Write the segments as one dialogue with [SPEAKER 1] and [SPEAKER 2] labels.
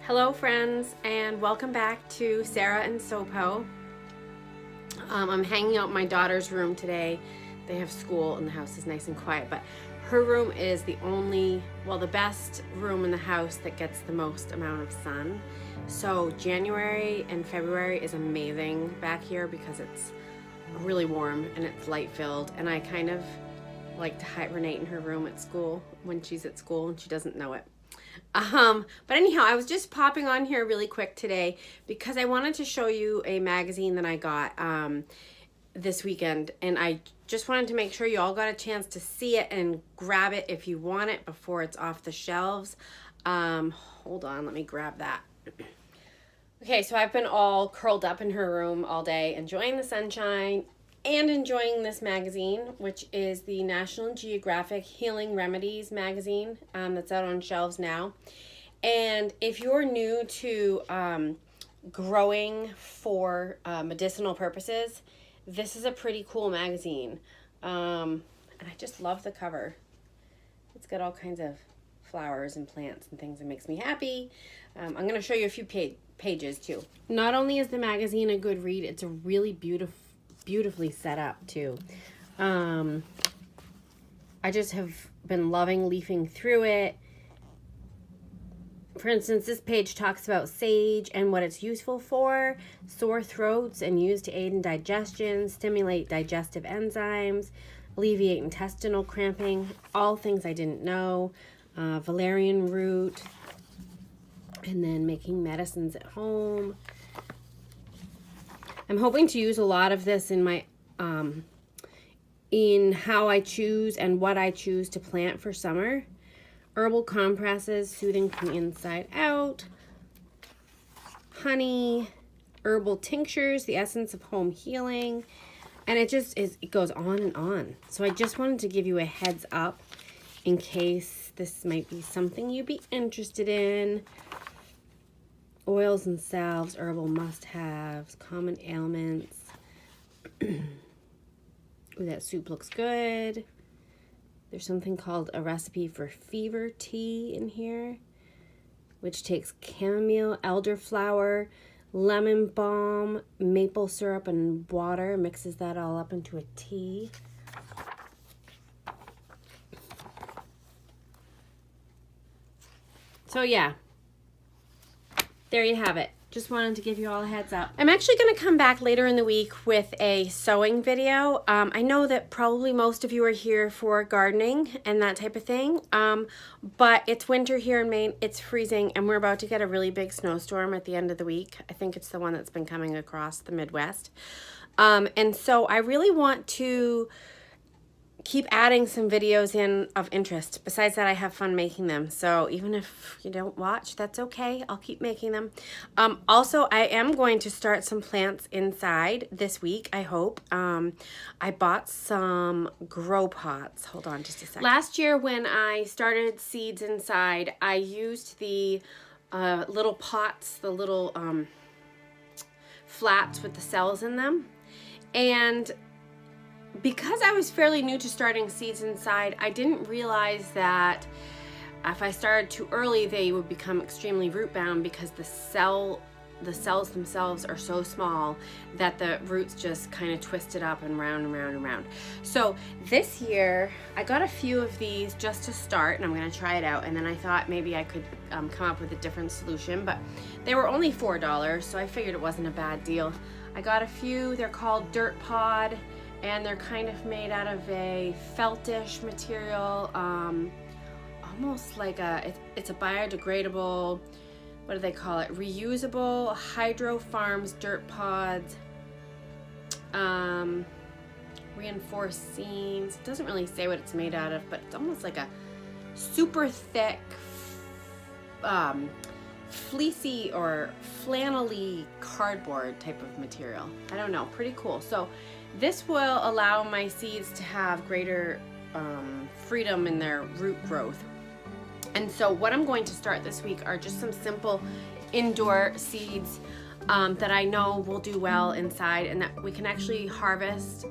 [SPEAKER 1] Hello friends, and welcome back to Sarah and Sopo. I'm hanging out in my daughter's room today. They have school and the house is nice and quiet, but her room is the best room in the house that gets the most amount of sun. So January and February is amazing back here because it's really warm and it's light filled, and I kind of like to hibernate in her room at school when she's at school and she doesn't know it. But anyhow, I was just popping on here really quick today because I wanted to show you a magazine that I got this weekend, and I just wanted to make sure you all got a chance to see it and grab it if you want it before it's off the shelves. Hold on, let me grab that. Okay, so I've been all curled up in her room all day, enjoying the sunshine and enjoying this magazine, which is the National Geographic Healing Remedies magazine that's out on shelves now. And if you're new to growing for medicinal purposes, this is a pretty cool magazine. And I just love the cover. It's got all kinds of flowers and plants and things that makes me happy. I'm going to show you a few pages too. Not only is the magazine a good read, it's a really beautifully set up too. I just have been loving leafing through it. For instance, this page talks about sage and what it's useful for, sore throats and used to aid in digestion, stimulate digestive enzymes, alleviate intestinal cramping, all things I didn't know, valerian root, and then making medicines at home. I'm hoping to use a lot of this in my in how I choose and what I choose to plant for summer. Herbal compresses, soothing from the inside out. Honey, herbal tinctures, the essence of home healing. And it goes on and on. So I just wanted to give you a heads up in case this might be something you'd be interested in. Oils and salves, herbal must-haves, common ailments. Ooh, that soup looks good. There's something called a recipe for fever tea in here, which takes chamomile, elderflower, lemon balm, maple syrup, and water, mixes that all up into a tea. So yeah. There you have it. Just wanted to give you all a heads up. I'm actually going to come back later in the week with a sewing video. I know that probably most of you are here for gardening and that type of thing, but it's winter here in Maine. It's freezing, and we're about to get a really big snowstorm at the end of the week. I think it's the one that's been coming across the Midwest. And so I really want to keep adding some videos in of interest. Besides that, I have fun making them. So even if you don't watch, that's okay. I'll keep making them. Also, I am going to start some plants inside this week, I hope. I bought some grow pots. Hold on just a second. Last year when I started seeds inside, I used the little pots, the little flats with the cells in them. And because I was fairly new to starting seeds inside, I didn't realize that if I started too early, they would become extremely root bound because the cells themselves are so small that the roots just kind of twisted up and round and round and round. So this year, I got a few of these just to start, and I'm going to try it out. And then I thought maybe I could come up with a different solution, but they were only $4, so I figured it wasn't a bad deal. I got a few. They're called Dirt Pod, and they're kind of made out of a feltish material, almost like it's a biodegradable, what do they call it? Reusable Hydro Farms Dirt Pods, reinforced seams. It doesn't really say what it's made out of, but it's almost like a super thick, fleecy or flannelly cardboard type of material. I don't know, pretty cool. So this will allow my seeds to have greater freedom in their root growth. And so what I'm going to start this week are just some simple indoor seeds that I know will do well inside and that we can actually harvest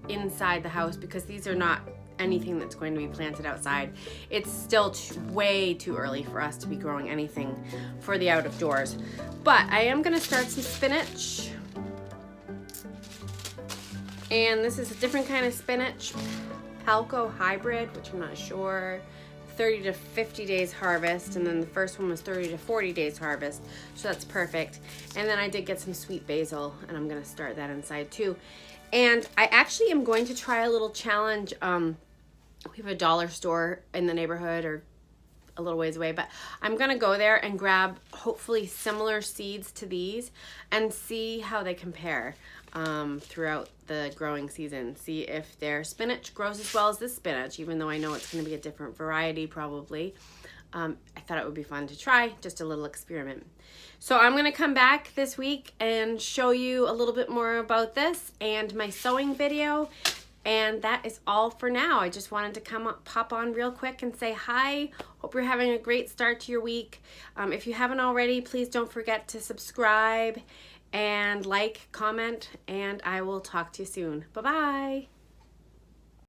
[SPEAKER 1] inside the house, because these are not anything that's going to be planted outside. It's still way too early for us to be growing anything for the out of doors. But I am gonna start some spinach. And this is a different kind of spinach, Palco hybrid, which I'm not sure. 30 to 50 days harvest, and then the first one was 30 to 40 days harvest, so that's perfect. And then I did get some sweet basil, and I'm gonna start that inside too. And I actually am going to try a little challenge. We have a dollar store in the neighborhood, or a little ways away, but I'm gonna go there and grab hopefully similar seeds to these and see how they compare throughout the growing season. See if their spinach grows as well as this spinach, even though I know it's gonna be a different variety probably. I thought it would be fun to try, just a little experiment. So I'm gonna come back this week and show you a little bit more about this and my sewing video. And that is all for now. I just wanted to pop on real quick and say hi. Hope you're having a great start to your week. If you haven't already, please don't forget to subscribe and like, comment, and I will talk to you soon. Bye-bye.